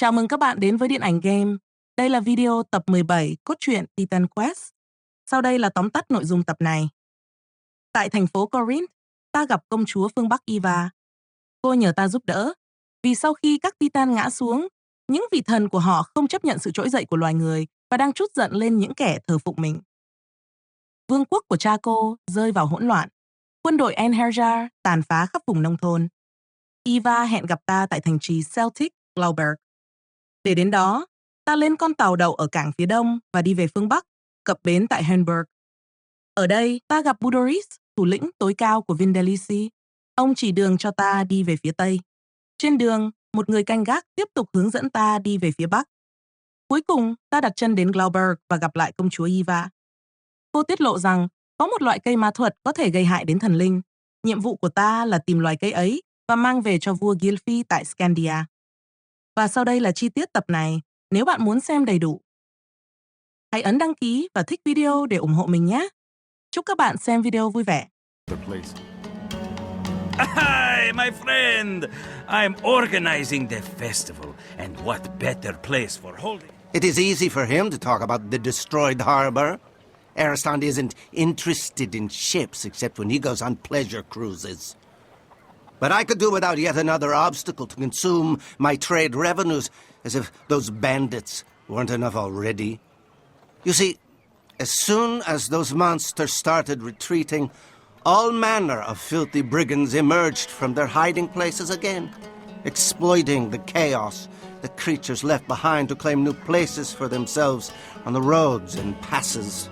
Chào mừng các bạn đến với Điện ảnh game. Đây là video tập 17 cốt truyện Titan Quest. Sau đây là tóm tắt nội dung tập này. Tại thành phố Corinth, ta gặp công chúa phương Bắc Eva. Cô nhờ ta giúp đỡ, vì sau khi các Titan ngã xuống, những vị thần của họ không chấp nhận sự trỗi dậy của loài người và đang trút giận lên những kẻ thờ phụng mình. Vương quốc của cha cô rơi vào hỗn loạn. Quân đội Enherjar tàn phá khắp vùng nông thôn. Eva hẹn gặp ta tại thành trì Celtic, Glauberg. Để đến đó, ta lên con tàu đậu ở cảng phía đông và đi về phương Bắc, cập bến tại Hamburg. Ở đây, ta gặp Budoris, thủ lĩnh tối cao của Vindelisi. Ông chỉ đường cho ta đi về phía Tây. Trên đường, một người canh gác tiếp tục hướng dẫn ta đi về phía Bắc. Cuối cùng, ta đặt chân đến Glauberg và gặp lại công chúa Eva. Cô tiết lộ rằng có một loại cây ma thuật có thể gây hại đến thần linh. Nhiệm vụ của ta là tìm loài cây ấy và mang về cho vua Gylfi tại Scandia. Và sau đây là chi tiết tập này, nếu bạn muốn xem đầy đủ. Hãy ấn đăng ký và thích video để ủng hộ mình nhé. Chúc các bạn xem video vui vẻ. Hi, my friend! I'm organizing the festival, and what better place for holding? It is easy for him to talk about the destroyed harbor. Ariston isn't interested in ships except when he goes on pleasure cruises. But I could do without yet another obstacle to consume my trade revenues, as if those bandits weren't enough already. You see, as soon as those monsters started retreating, all manner of filthy brigands emerged from their hiding places again, exploiting the chaos the creatures left behind to claim new places for themselves on the roads and passes.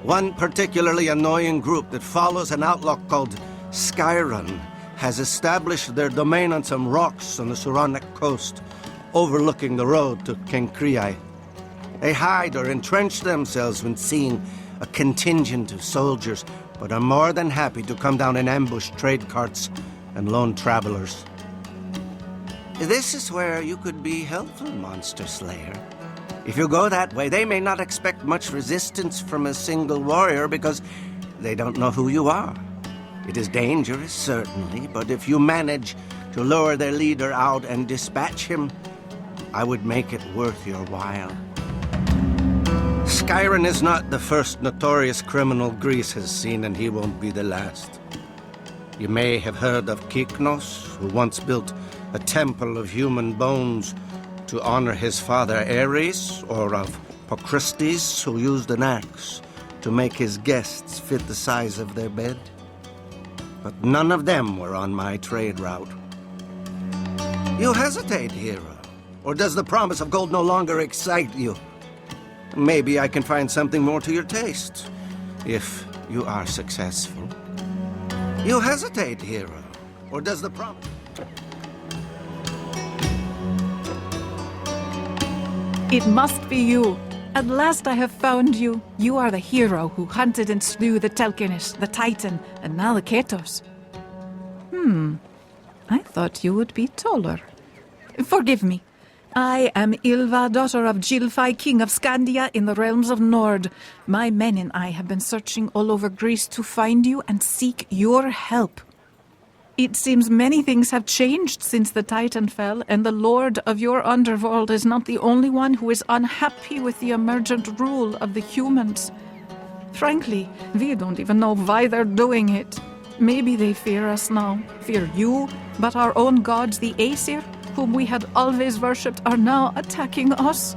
One particularly annoying group that follows an outlaw called Skyron has established their domain on some rocks on the Saronic coast, overlooking the road to Kenkriai. They hide or entrench themselves when seeing a contingent of soldiers, but are more than happy to come down and ambush trade carts and lone travelers. This is where you could be helpful, Monster Slayer. If you go that way, they may not expect much resistance from a single warrior because they don't know who you are. It is dangerous, certainly, but if you manage to lure their leader out and dispatch him, I would make it worth your while. Skyron is not the first notorious criminal Greece has seen, and he won't be the last. You may have heard of Kyknos, who once built a temple of human bones to honor his father Ares, or of Pocristes, who used an axe to make his guests fit the size of their bed. But none of them were on my trade route. You hesitate, hero. Or does the promise of gold no longer excite you? Maybe I can find something more to your taste, if you are successful. You hesitate, hero. Or does the promise... It must be you. At last I have found you. You are the hero who hunted and slew the Telkinish, the Titan, and now the Ketos. I thought you would be taller. Forgive me. I am Ylva, daughter of Gylfi, king of Scandia in the realms of Nord. My men and I have been searching all over Greece to find you and seek your help. It seems many things have changed since the Titan fell, and the Lord of your underworld is not the only one who is unhappy with the emergent rule of the humans. Frankly, we don't even know why they're doing it. Maybe they fear us now, fear you, but our own gods, the Aesir, whom we had always worshipped, are now attacking us.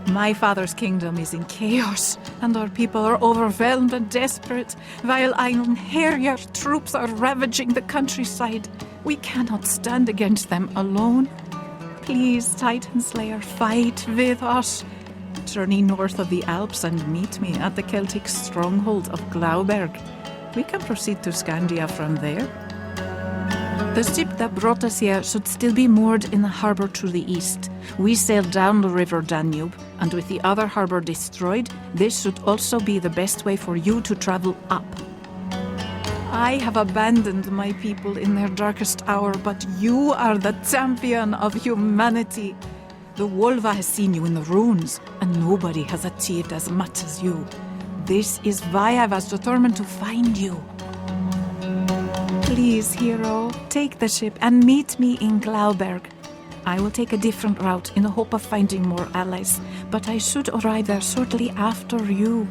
My father's kingdom is in chaos, and our people are overwhelmed and desperate, while Iron Harrier troops are ravaging the countryside. We cannot stand against them alone. Please, Titan Slayer, fight with us. Journey north of the Alps and meet me at the Celtic stronghold of Glauberg. We can proceed to Scandia from there. The ship that brought us here should still be moored in the harbor to the east. We sailed down the river Danube, and with the other harbor destroyed, this should also be the best way for you to travel up. I have abandoned my people in their darkest hour, but you are the champion of humanity. The Wolva has seen you in the ruins, and nobody has achieved as much as you. This is why I was determined to find you. Please, hero, take the ship and meet me in Glauberg. I will take a different route in the hope of finding more allies, but I should arrive there shortly after you.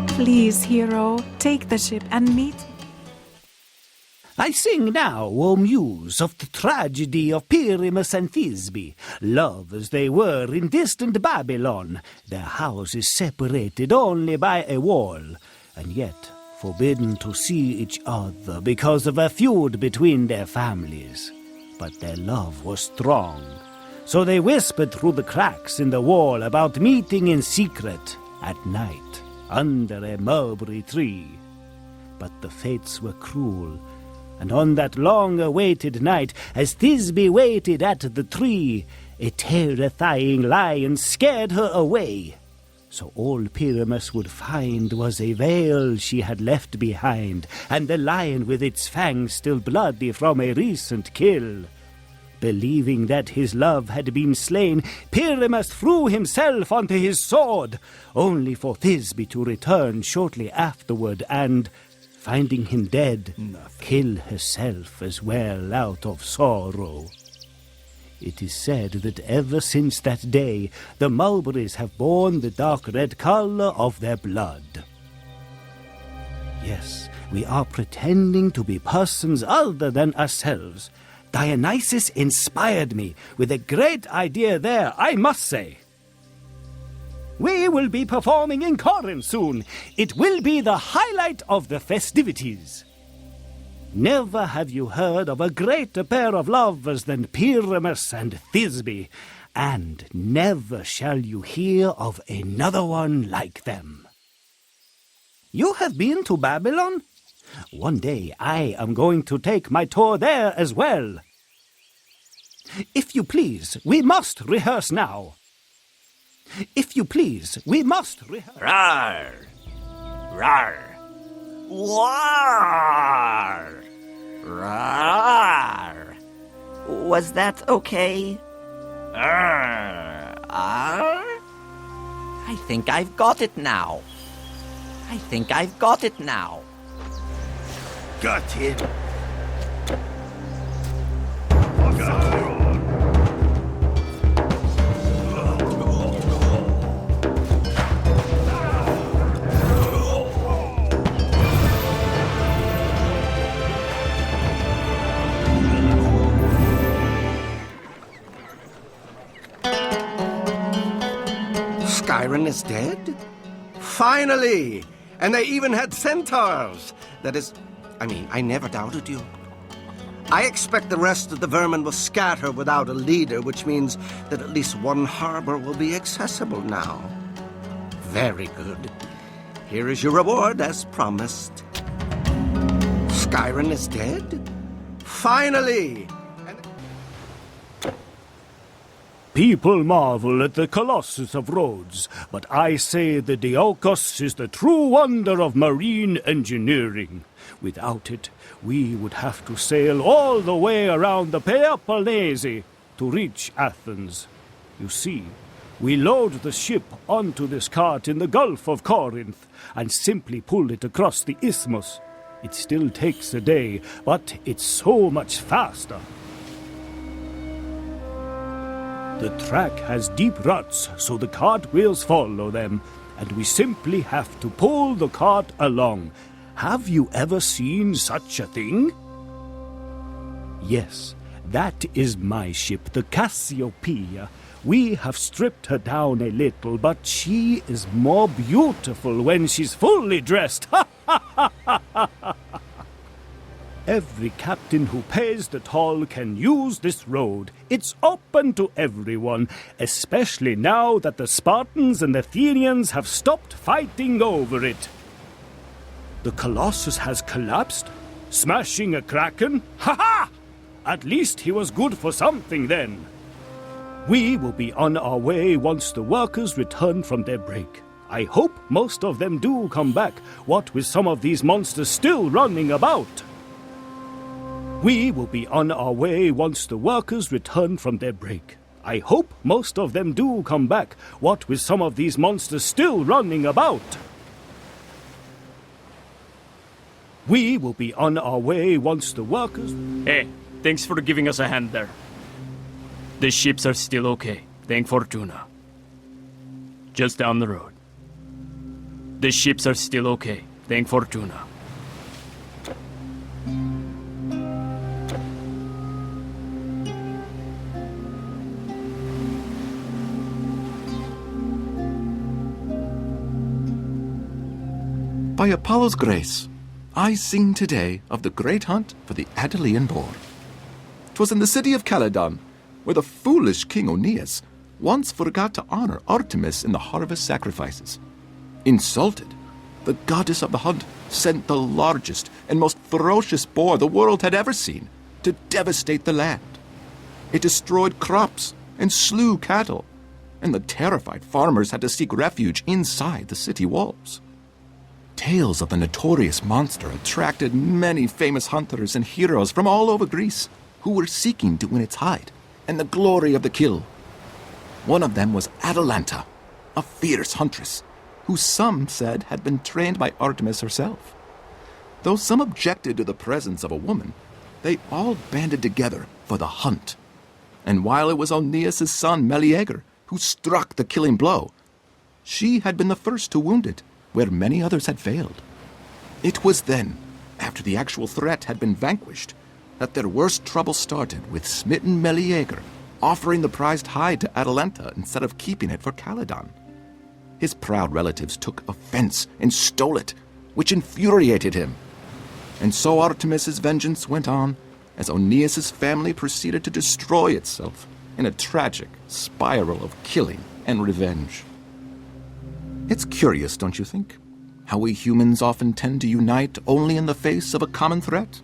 Please, hero, take the ship and meet me. I sing now, O muse, of the tragedy of Pyramus and Thisbe, lovers they were in distant Babylon, their houses separated only by a wall, and yet forbidden to see each other because of a feud between their families. But their love was strong, so they whispered through the cracks in the wall about meeting in secret at night under a mulberry tree. But the fates were cruel, and on that long-awaited night, as Thisbe waited at the tree, a terrifying lion scared her away. So all Pyramus would find was a veil she had left behind, and the lion with its fangs still bloody from a recent kill. Believing that his love had been slain, Pyramus threw himself onto his sword, only for Thisbe to return shortly afterward and, finding him dead, kill herself as well out of sorrow. It is said that ever since that day, the mulberries have borne the dark red color of their blood. Yes, we are pretending to be persons other than ourselves. Dionysus inspired me with a great idea there, I must say. We will be performing in Corinth soon. It will be the highlight of the festivities. Never have you heard of a greater pair of lovers than Pyramus and Thisbe, and never shall you hear of another one like them. You have been to Babylon? One day I am going to take my tour there as well. If you please, we must rehearse now. If you please, we must rehearse. Rar! Rar! War! Rar! Was that okay? Arr! I think I've got it now. Got him. Skyron is dead? Finally! And they even had centaurs! That is, I never doubted you. I expect the rest of the vermin will scatter without a leader, which means that at least one harbor will be accessible now. Very good. Here is your reward, as promised. Skyron is dead? Finally! People marvel at the Colossus of Rhodes, but I say the Diolkos is the true wonder of marine engineering. Without it, we would have to sail all the way around the Peloponnese to reach Athens. You see, we load the ship onto this cart in the Gulf of Corinth and simply pull it across the isthmus. It still takes a day, but it's so much faster. The track has deep ruts, so the cartwheels follow them, and we simply have to pull the cart along. Have you ever seen such a thing? Yes, that is my ship, the Cassiopeia. We have stripped her down a little, but she is more beautiful when she's fully dressed. Ha ha ha ha ha! Every captain who pays the toll can use this road. It's open to everyone, especially now that the Spartans and the Athenians have stopped fighting over it. The Colossus has collapsed, smashing a kraken. Ha-ha! At least he was good for something then. We will be on our way once the workers return from their break. I hope most of them do come back, what with some of these monsters still running about. We will be on our way once the workers return from their break. I hope most of them do come back, what with some of these monsters still running about. We will be on our way once the workers... Hey, thanks for giving us a hand there. The ships are still okay, thank Fortuna. Just down the road. The ships are still okay, thank Fortuna. By Apollo's grace, I sing today of the great hunt for the Adelian boar. 'Twas in the city of Caledon, where the foolish King Aeneas once forgot to honor Artemis in the harvest sacrifices. Insulted, the goddess of the hunt sent the largest and most ferocious boar the world had ever seen to devastate the land. It destroyed crops and slew cattle, and the terrified farmers had to seek refuge inside the city walls. Tales of the notorious monster attracted many famous hunters and heroes from all over Greece who were seeking to win its hide and the glory of the kill. One of them was Atalanta, a fierce huntress, who some said had been trained by Artemis herself. Though some objected to the presence of a woman, they all banded together for the hunt. And while it was Aeneas' son Meleager who struck the killing blow, she had been the first to wound it, where many others had failed. It was then, after the actual threat had been vanquished, that their worst trouble started with smitten Meleager offering the prized hide to Atalanta instead of keeping it for Caledon. His proud relatives took offense and stole it, which infuriated him. And so Artemis's vengeance went on as Aeneas' family proceeded to destroy itself in a tragic spiral of killing and revenge. It's curious, don't you think, how we humans often tend to unite only in the face of a common threat?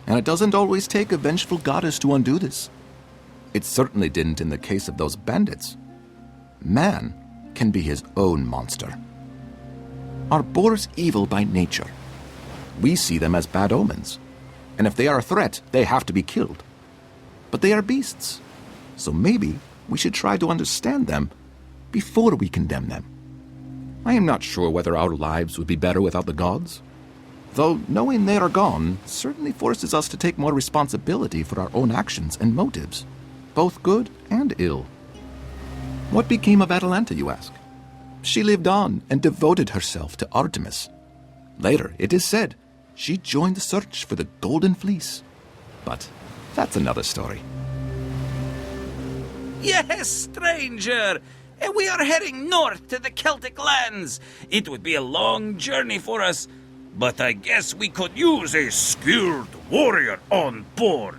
And it doesn't always take a vengeful goddess to undo this. It certainly didn't in the case of those bandits. Man can be his own monster. Are boars evil by nature? We see them as bad omens, and if they are a threat, they have to be killed. But they are beasts, so maybe we should try to understand them before we condemn them. I am not sure whether our lives would be better without the gods, though knowing they are gone certainly forces us to take more responsibility for our own actions and motives, both good and ill. What became of Atalanta, you ask? She lived on and devoted herself to Artemis. Later, it is said, she joined the search for the Golden Fleece. But that's another story. Yes, stranger! We are heading north to the Celtic lands. It would be a long journey for us, but I guess we could use a skilled warrior on board.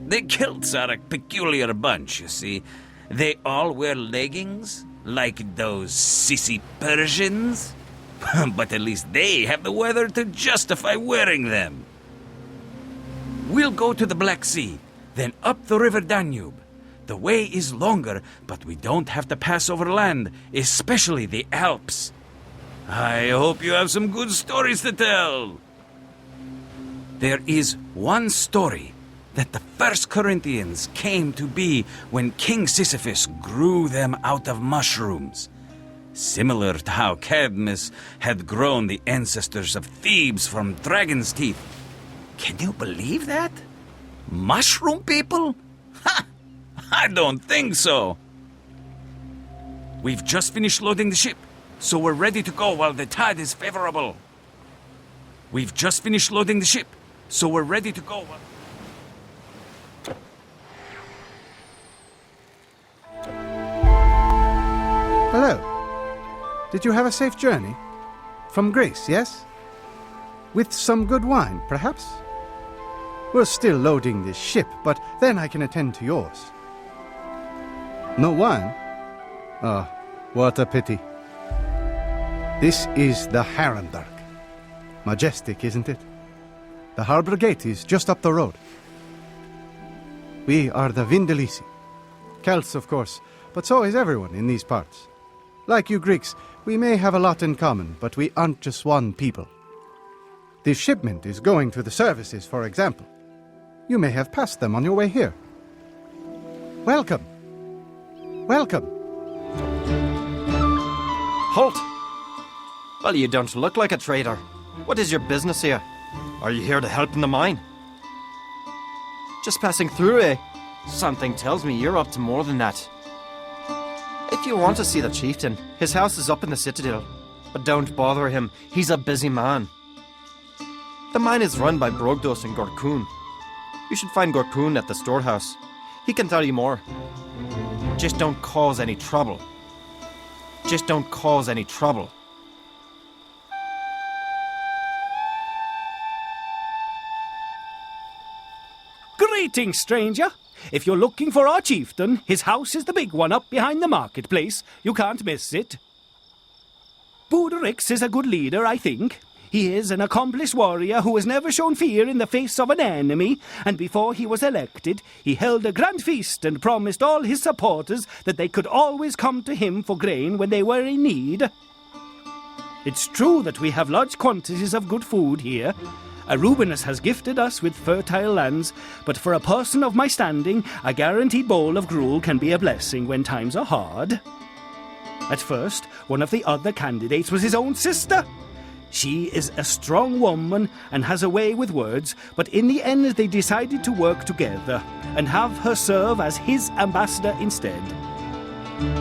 The Celts are a peculiar bunch, you see. They all wear leggings, like those sissy Persians. But at least they have the weather to justify wearing them. We'll go to the Black Sea, then up the river Danube. The way is longer, but we don't have to pass over land, especially the Alps. I hope you have some good stories to tell. There is one story that the first Corinthians came to be when King Sisyphus grew them out of mushrooms. Similar to how Cadmus had grown the ancestors of Thebes from dragon's teeth. Can you believe that? Mushroom people? Ha! I don't think so. We've just finished loading the ship, so we're ready to go while the tide is favorable. We've just finished loading the ship, so we're ready to go while... Hello. Did you have a safe journey? From Greece, yes? With some good wine, perhaps? We're still loading this ship, but then I can attend to yours. No wine? Ah, what a pity. This is the Harrenberg. Majestic, isn't it? The harbor gate is just up the road. We are the Vindelisi. Celts, of course, but so is everyone in these parts. Like you Greeks, we may have a lot in common, but we aren't just one people. This shipment is going to the services, for example. You may have passed them on your way here. Welcome. Welcome. Halt! Well, you don't look like a trader. What is your business here? Are you here to help in the mine? Just passing through, eh? Something tells me you're up to more than that. If you want to see the chieftain, his house is up in the citadel. But don't bother him, he's a busy man. The mine is run by Brogdos and Gorkun. You should find Gorkun at the storehouse. He can tell you more. Just don't cause any trouble. Just don't cause any trouble. Greetings, stranger. If you're looking for our chieftain, his house is the big one up behind the marketplace. You can't miss it. Budorix is a good leader, I think. He is an accomplished warrior who has never shown fear in the face of an enemy, and before he was elected, he held a grand feast and promised all his supporters that they could always come to him for grain when they were in need. It's true that we have large quantities of good food here. Arubinus has gifted us with fertile lands, but for a person of my standing, a guaranteed bowl of gruel can be a blessing when times are hard. At first, one of the other candidates was his own sister. She is a strong woman and has a way with words, but in the end they decided to work together and have her serve as his ambassador instead.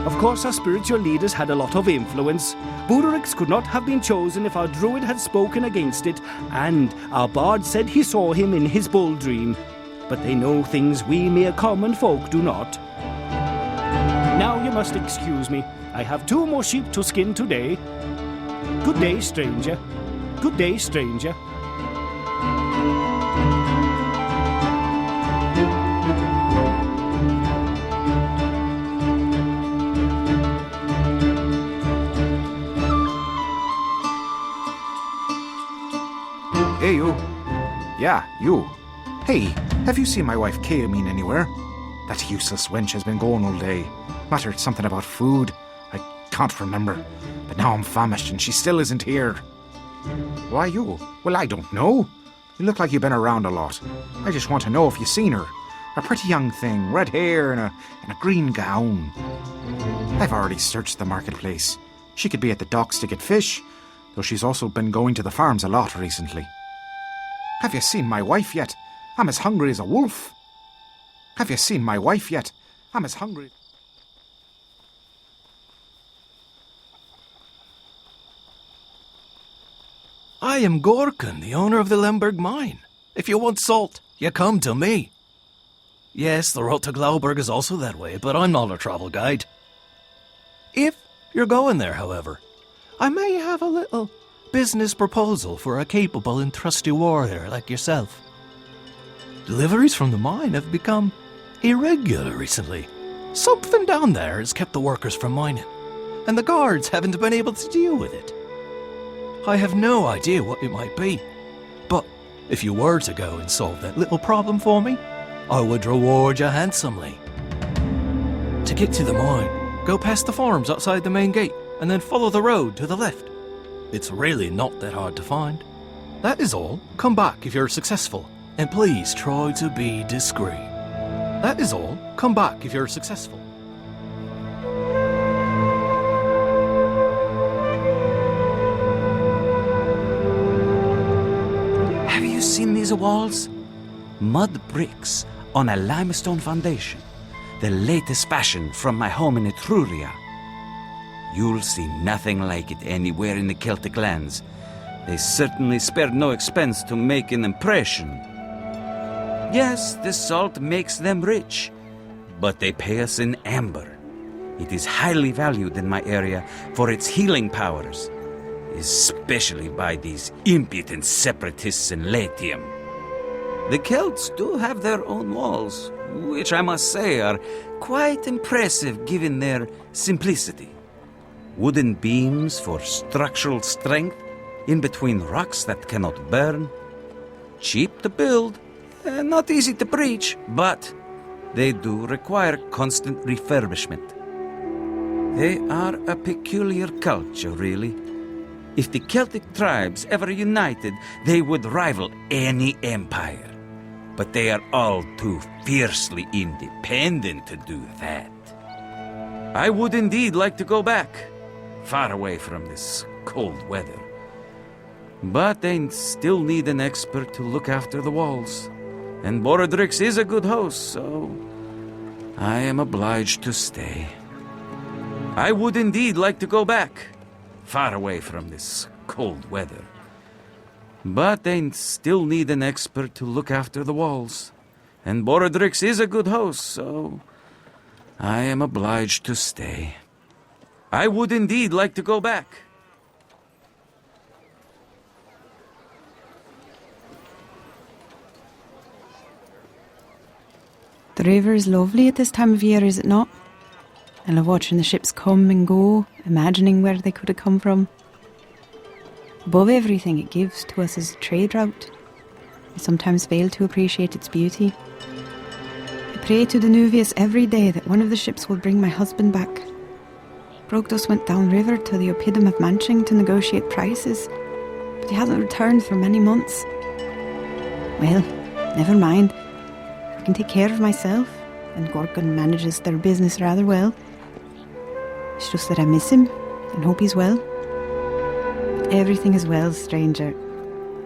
Of course, our spiritual leaders had a lot of influence. Budorix could not have been chosen if our druid had spoken against it, and our bard said he saw him in his bull dream. But they know things we mere common folk do not. Now you must excuse me. I have 2 more sheep to skin today. Good day, stranger. Good day, stranger. Hey, you. Yeah, you. Hey, have you seen my wife Kaamine anywhere? That useless wench has been going all day. Muttered something about food. I can't remember. But now I'm famished and she still isn't here. Why, you? Well, I don't know. You look like you've been around a lot. I just want to know if you've seen her. A pretty young thing, red hair and a green gown. I've already searched the marketplace. She could be at the docks to get fish, though she's also been going to the farms a lot recently. Have you seen my wife yet? I'm as hungry as a wolf. Have you seen my wife yet? I'm as hungry... I am Gorkun, the owner of the Lemberg mine. If you want salt, you come to me. Yes, the road to Glauberg is also that way, but I'm not a travel guide. If you're going there, however, I may have a little business proposal for a capable and trusty warrior like yourself. Deliveries from the mine have become irregular recently. Something down there has kept the workers from mining, and the guards haven't been able to deal with it. I have no idea what it might be, but if you were to go and solve that little problem for me, I would reward you handsomely. To get to the mine, go past the farms outside the main gate, and then follow the road to the left. It's really not that hard to find. That is all. Come back if you're successful, and please try to be discreet. That is all. Come back if you're successful. Have you seen these walls? Mud bricks on a limestone foundation. The latest fashion from my home in Etruria. You'll see nothing like it anywhere in the Celtic lands. They certainly spared no expense to make an impression. Yes, the salt makes them rich, but they pay us in amber. It is highly valued in my area for its healing powers, especially by these impudent separatists in Latium. The Celts do have their own walls, which I must say are quite impressive given their simplicity. Wooden beams for structural strength in between rocks that cannot burn. Cheap to build, and not easy to breach, but they do require constant refurbishment. They are a peculiar culture, really. If the Celtic tribes ever united, they would rival any empire. But they are all too fiercely independent to do that. I would indeed like to go back, far away from this cold weather. But they still need an expert to look after the walls. And Borodrix is a good host, so I am obliged to stay. I would indeed like to go back, far away from this cold weather. But they still need an expert to look after the walls. And Borodrix is a good host, so I am obliged to stay. I would indeed like to go back. The river is lovely at this time of year, is it not? I love watching the ships come and go, imagining where they could have come from. Above everything it gives to us is a trade route. I sometimes fail to appreciate its beauty. I pray to Danuvius every day that one of the ships will bring my husband back. Brogdos went downriver to the Oppidum of Manching to negotiate prices, but he hasn't returned for many months. Well, never mind. I can take care of myself, and Gorgon manages their business rather well. It's just that I miss him and hope he's well. Everything is well, stranger.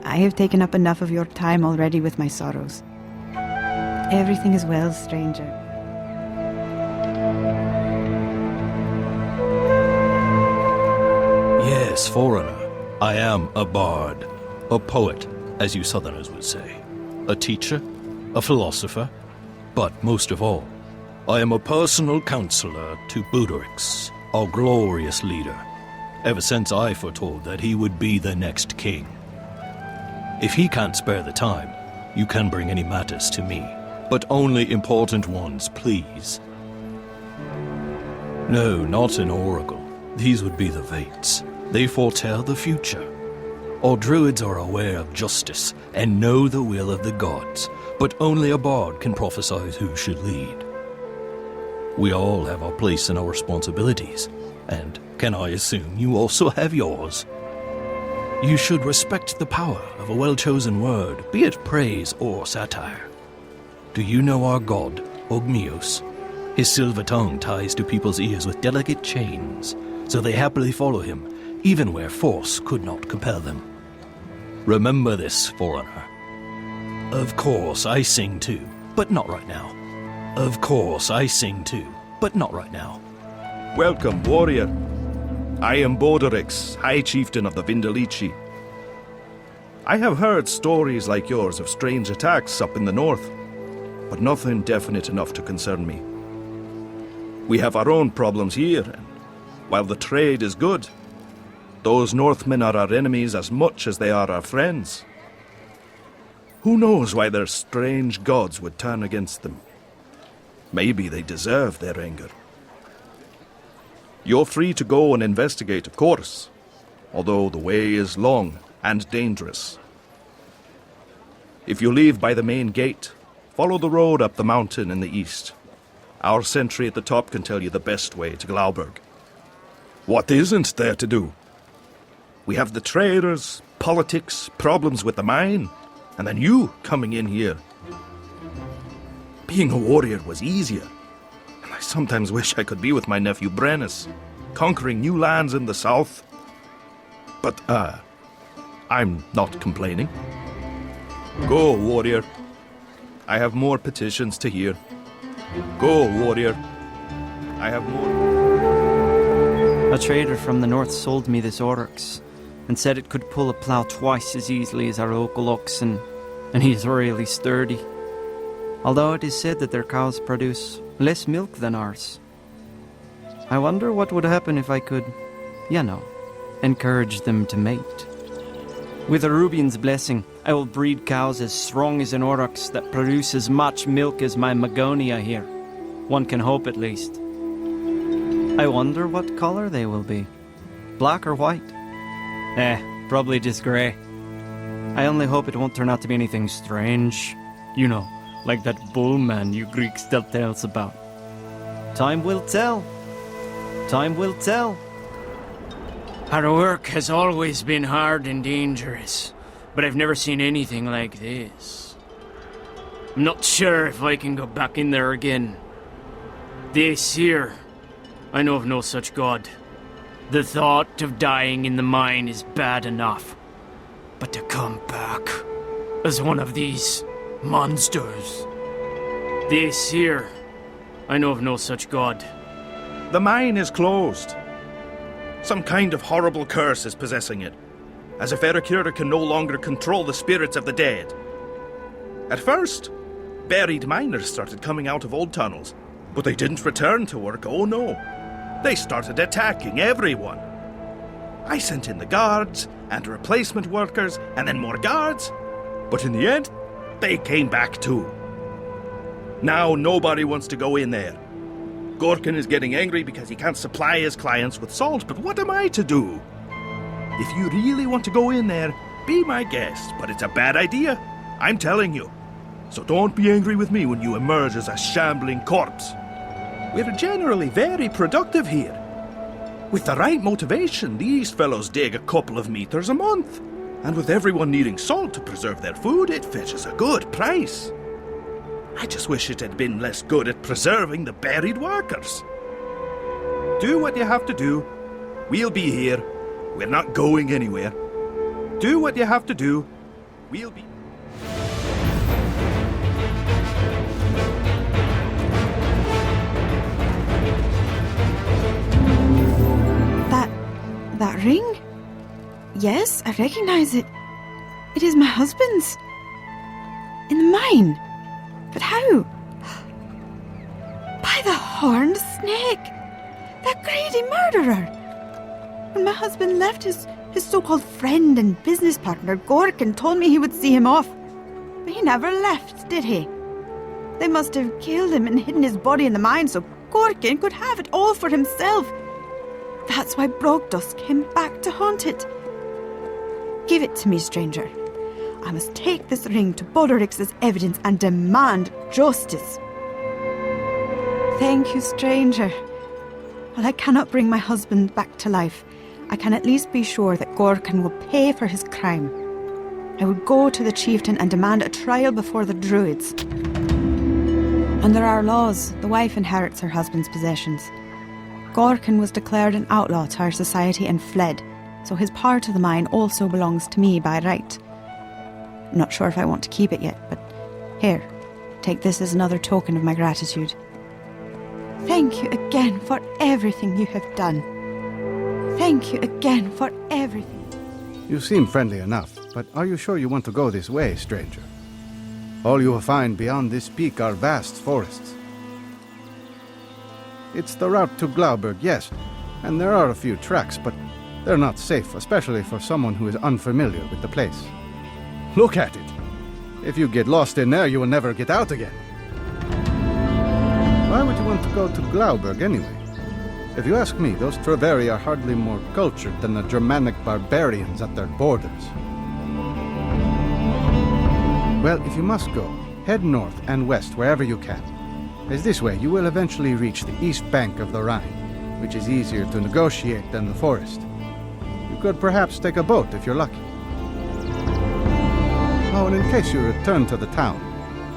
I have taken up enough of your time already with my sorrows. Everything is well, stranger. Yes, foreigner. I am a bard. A poet, as you southerners would say. A teacher. A philosopher. But most of all, I am a personal counselor to Borodrix, our glorious leader, ever since I foretold that he would be the next king. If he can't spare the time, you can bring any matters to me, but only important ones, please. No, not an oracle. These would be the Vates. They foretell the future. All druids are aware of justice and know the will of the gods, but only a bard can prophesy who should lead. We all have our place and our responsibilities, and can I assume you also have yours? You should respect the power of a well-chosen word, be it praise or satire. Do you know our god, Ogmios? His silver tongue ties to people's ears with delicate chains, so they happily follow him, even where force could not compel them. Remember this, foreigner. Of course, I sing too, but not right now. Of course, I sing too, but not right now. Welcome, warrior. I am Borodrix, High Chieftain of the Vindelici. I have heard stories like yours of strange attacks up in the north, but nothing definite enough to concern me. We have our own problems here, and while the trade is good, those Northmen are our enemies as much as they are our friends. Who knows why their strange gods would turn against them? Maybe they deserve their anger. You're free to go and investigate, of course, although the way is long and dangerous. If you leave by the main gate, follow the road up the mountain in the east. Our sentry at the top can tell you the best way to Glauberg. What isn't there to do? We have the traders, politics, problems with the mine, and then you coming in here. Being a warrior was easier, and I sometimes wish I could be with my nephew Brennus, conquering new lands in the south. But, I'm not complaining. Go, warrior. I have more petitions to hear. Go, warrior. I have more... A trader from the north sold me this oryx, and said it could pull a plough twice as easily as our local oxen, and he's really sturdy. Although it is said that their cows produce less milk than ours. I wonder what would happen if I could, encourage them to mate. With a Rubian's blessing, I will breed cows as strong as an oryx that produce as much milk as my Magonia here. One can hope at least. I wonder what color they will be. Black or white? Probably just grey. I only hope it won't turn out to be anything strange. You know, like that bull man you Greeks tell tales about. Time will tell. Time will tell. Our work has always been hard and dangerous, but I've never seen anything like this. I'm not sure if I can go back in there again. The Aesir, I know of no such god. The thought of dying in the mine is bad enough, but to come back as one of these monsters. The Aesir, I know of no such god. The mine is closed. Some kind of horrible curse is possessing it, as if Ericure can no longer control the spirits of the dead. At first, buried miners started coming out of old tunnels, but they didn't return to work, oh no. They started attacking everyone. I sent in the guards, and replacement workers, and then more guards, but in the end, they came back too. Now nobody wants to go in there. Gorkin is getting angry because he can't supply his clients with salt, but what am I to do? If you really want to go in there, be my guest, but it's a bad idea. I'm telling you. So don't be angry with me when you emerge as a shambling corpse. We're generally very productive here. With the right motivation, these fellows dig a couple of meters a month. And with everyone needing salt to preserve their food, it fetches a good price. I just wish it had been less good at preserving the buried workers. Do what you have to do. We'll be here. We're not going anywhere. Do what you have to do. We'll be... That ring? Yes, I recognize it. It is my husband's. In the mine. But how? By the horned snake! That greedy murderer! When my husband left, his so-called friend and business partner, Gorkin, told me he would see him off. But he never left, did he? They must have killed him and hidden his body in the mine so Gorkin could have it all for himself. That's why Brogdus came back to haunt it. Give it to me, stranger. I must take this ring to Bodorix as evidence and demand justice. Thank you, stranger. While I cannot bring my husband back to life, I can at least be sure that Gorkin will pay for his crime. I will go to the chieftain and demand a trial before the druids. Under our laws, the wife inherits her husband's possessions. Gorkin was declared an outlaw to our society and fled, so his part of the mine also belongs to me by right. I'm not sure if I want to keep it yet, but here, take this as another token of my gratitude. Thank you again for everything you have done. Thank you again for everything. You seem friendly enough, but are you sure you want to go this way, stranger? All you will find beyond this peak are vast forests. It's the route to Glauberg, yes, and there are a few tracks, but they're not safe, especially for someone who is unfamiliar with the place. Look at it! If you get lost in there, you will never get out again. Why would you want to go to Glauberg anyway? If you ask me, those Treveri are hardly more cultured than the Germanic barbarians at their borders. Well, if you must go, head north and west wherever you can. As this way, you will eventually reach the east bank of the Rhine, which is easier to negotiate than the forest. You could perhaps take a boat if you're lucky. Oh, and in case you return to the town,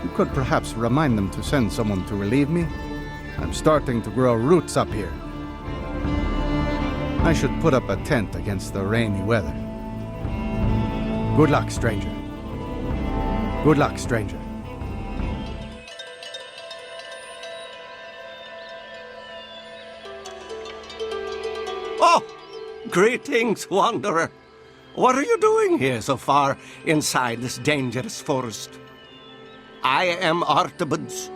you could perhaps remind them to send someone to relieve me. I'm starting to grow roots up here. I should put up a tent against the rainy weather. Good luck, stranger. Good luck, stranger. Oh, greetings, wanderer. What are you doing here so far inside this dangerous forest? I am Artabuds,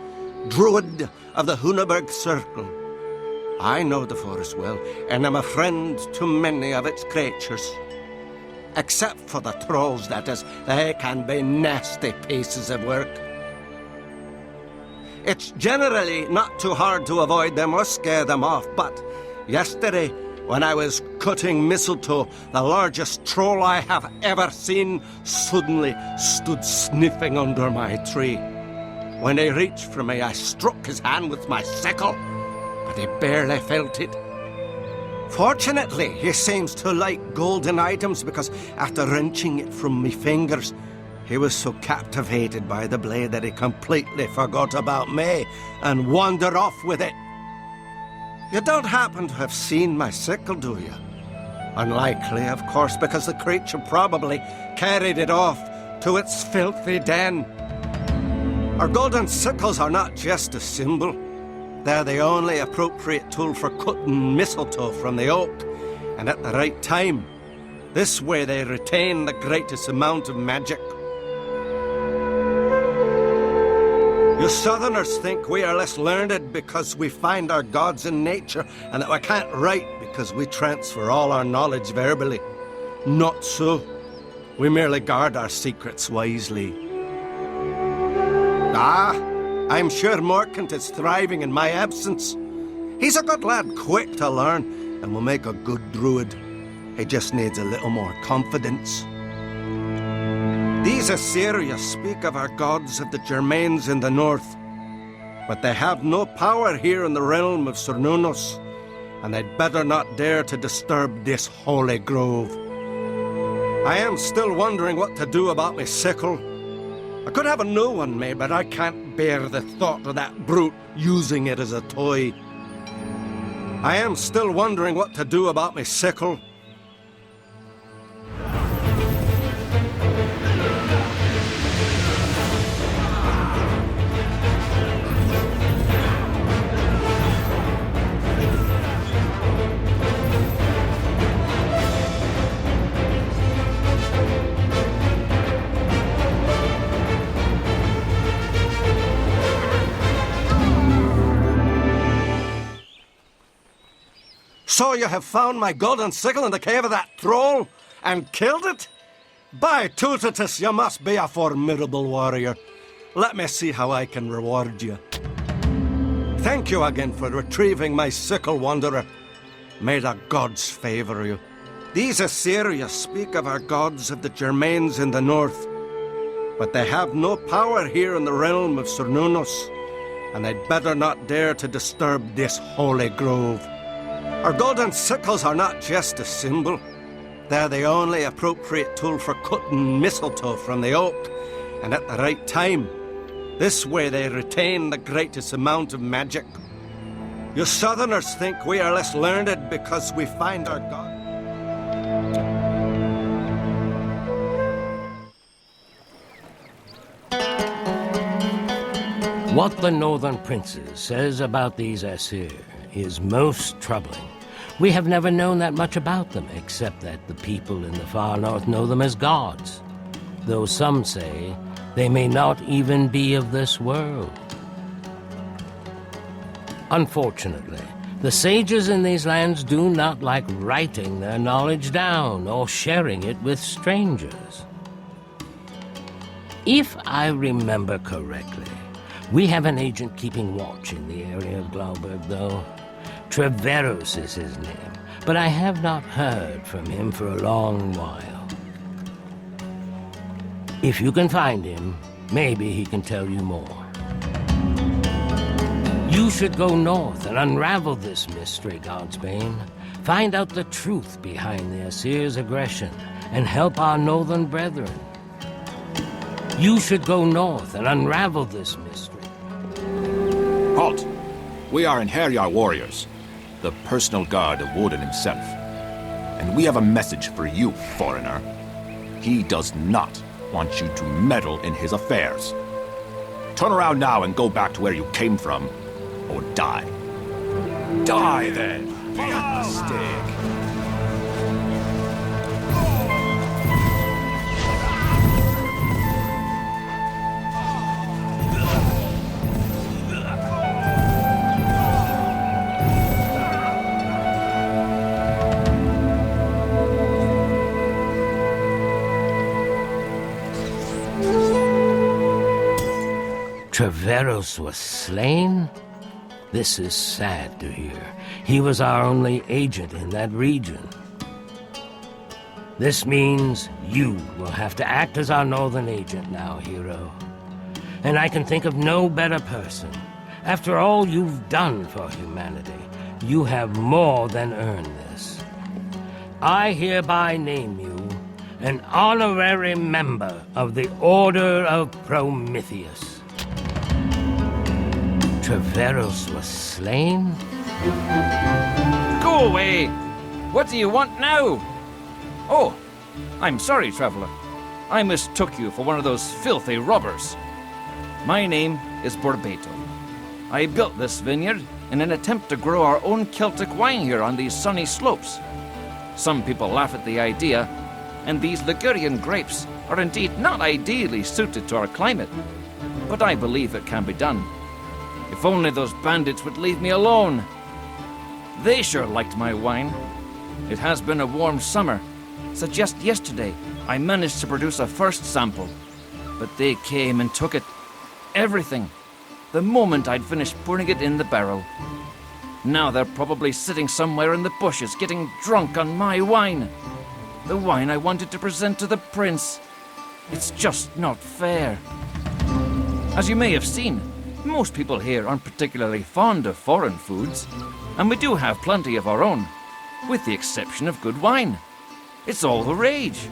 druid of the Hunaberg Circle. I know the forest well, and am a friend to many of its creatures. Except for the trolls, that is. They can be nasty pieces of work. It's generally not too hard to avoid them or scare them off, but yesterday, when I was cutting mistletoe, the largest troll I have ever seen suddenly stood sniffing under my tree. When he reached for me, I struck his hand with my sickle, but he barely felt it. Fortunately, he seems to like golden items because after wrenching it from me fingers, he was so captivated by the blade that he completely forgot about me and wandered off with it. You don't happen to have seen my sickle, do you? Unlikely, of course, because the creature probably carried it off to its filthy den. Our golden sickles are not just a symbol. They're the only appropriate tool for cutting mistletoe from the oak, and at the right time. This way they retain the greatest amount of magic. You Southerners think we are less learned because we find our gods in nature, and that we can't write because we transfer all our knowledge verbally. Not so. We merely guard our secrets wisely. I'm sure Morkant is thriving in my absence. He's a good lad, quick to learn, and will make a good druid. He just needs a little more confidence. These Assyrians speak of our gods of the Germains in the north, but they have no power here in the realm of Cernunnos, and they'd better not dare to disturb this holy grove. I am still wondering what to do about my sickle. I could have a new one made, but I can't bear the thought of that brute using it as a toy. I am still wondering what to do about my sickle. So you have found my golden sickle in the cave of that troll, and killed it? By Tutatus, you must be a formidable warrior. Let me see how I can reward you. Thank you again for retrieving my sickle, wanderer. May the gods favor you. These Assyrians speak of our gods of the Germains in the north, but they have no power here in the realm of Cernunnos, and they'd better not dare to disturb this holy grove. Our golden sickles are not just a symbol. They're the only appropriate tool for cutting mistletoe from the oak, and at the right time. This way they retain the greatest amount of magic. You Southerners think we are less learned because we find our God. What the Northern Princes says about these Asir is most troubling. We have never known that much about them, except that the people in the far north know them as gods, though some say they may not even be of this world. Unfortunately, the sages in these lands do not like writing their knowledge down or sharing it with strangers. If I remember correctly, we have an agent keeping watch in the area of Glauberg, though. Treveros is his name, but I have not heard from him for a long while. If you can find him, maybe he can tell you more. You should go north and unravel this mystery, Godsbane. Find out the truth behind the Asir's aggression and help our northern brethren. You should go north and unravel this mystery. Halt! We are in Herjar warriors, the personal guard of Woden himself. And we have a message for you, foreigner. He does not want you to meddle in his affairs. Turn around now and go back to where you came from, or die. Die, then! Be a mistake! Treveros was slain? This is sad to hear. He was our only agent in that region. This means you will have to act as our northern agent now, hero. And I can think of no better person. After all you've done for humanity, you have more than earned this. I hereby name you an honorary member of the Order of Prometheus. Treveros was slain? Go away! What do you want now? Oh, I'm sorry, traveler. I mistook you for one of those filthy robbers. My name is Borbeto. I built this vineyard in an attempt to grow our own Celtic wine here on these sunny slopes. Some people laugh at the idea, and these Ligurian grapes are indeed not ideally suited to our climate. But I believe it can be done. If only those bandits would leave me alone. They sure liked my wine. It has been a warm summer, so just yesterday I managed to produce a first sample. But they came and took it. Everything. The moment I'd finished putting it in the barrel. Now they're probably sitting somewhere in the bushes getting drunk on my wine. The wine I wanted to present to the prince. It's just not fair. As you may have seen, most people here aren't particularly fond of foreign foods, and we do have plenty of our own, with the exception of good wine. It's all the rage.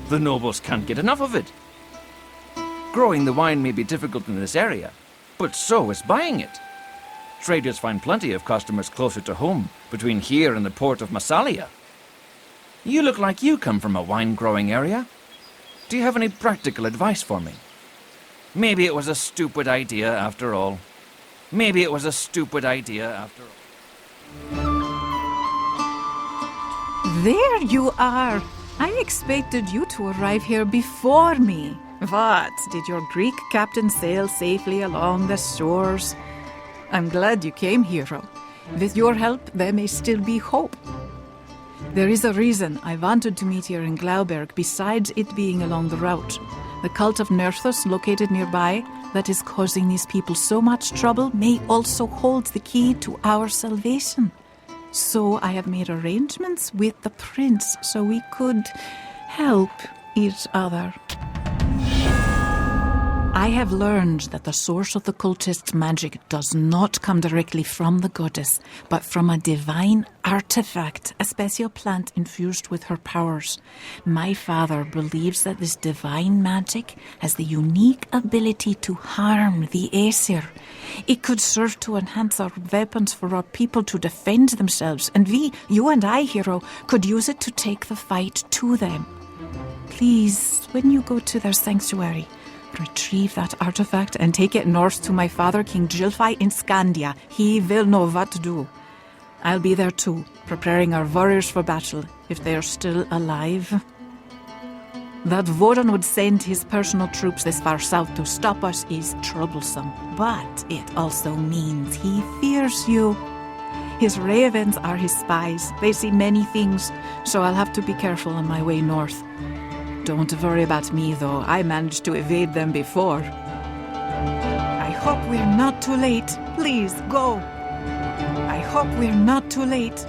The nobles can't get enough of it. Growing the wine may be difficult in this area, but so is buying it. Traders find plenty of customers closer to home, between here and the port of Massalia. You look like you come from a wine-growing area. Do you have any practical advice for me? Maybe it was a stupid idea after all. Maybe it was a stupid idea after all. There you are. I expected you to arrive here before me. What? Did your Greek captain sail safely along the shores? I'm glad you came, hero. With your help, there may still be hope. There is a reason I wanted to meet here in Glauberg besides it being along the route. The cult of Nerthus, located nearby, that is causing these people so much trouble, may also hold the key to our salvation. So I have made arrangements with the prince so we could help each other. I have learned that the source of the cultists' magic does not come directly from the goddess, but from a divine artifact, a special plant infused with her powers. My father believes that this divine magic has the unique ability to harm the Aesir. It could serve to enhance our weapons for our people to defend themselves, and we, you and I, hero, could use it to take the fight to them. Please, when you go to their sanctuary, retrieve that artifact and take it north to my father, King Gilfai in Scandia. He will know what to do. I'll be there too, preparing our warriors for battle, if they are still alive. That Vodan would send his personal troops this far south to stop us is troublesome, but it also means he fears you. His ravens are his spies. They see many things, so I'll have to be careful on my way north. Don't worry about me, though. I managed to evade them before. I hope we're not too late. Please, go. I hope we're not too late.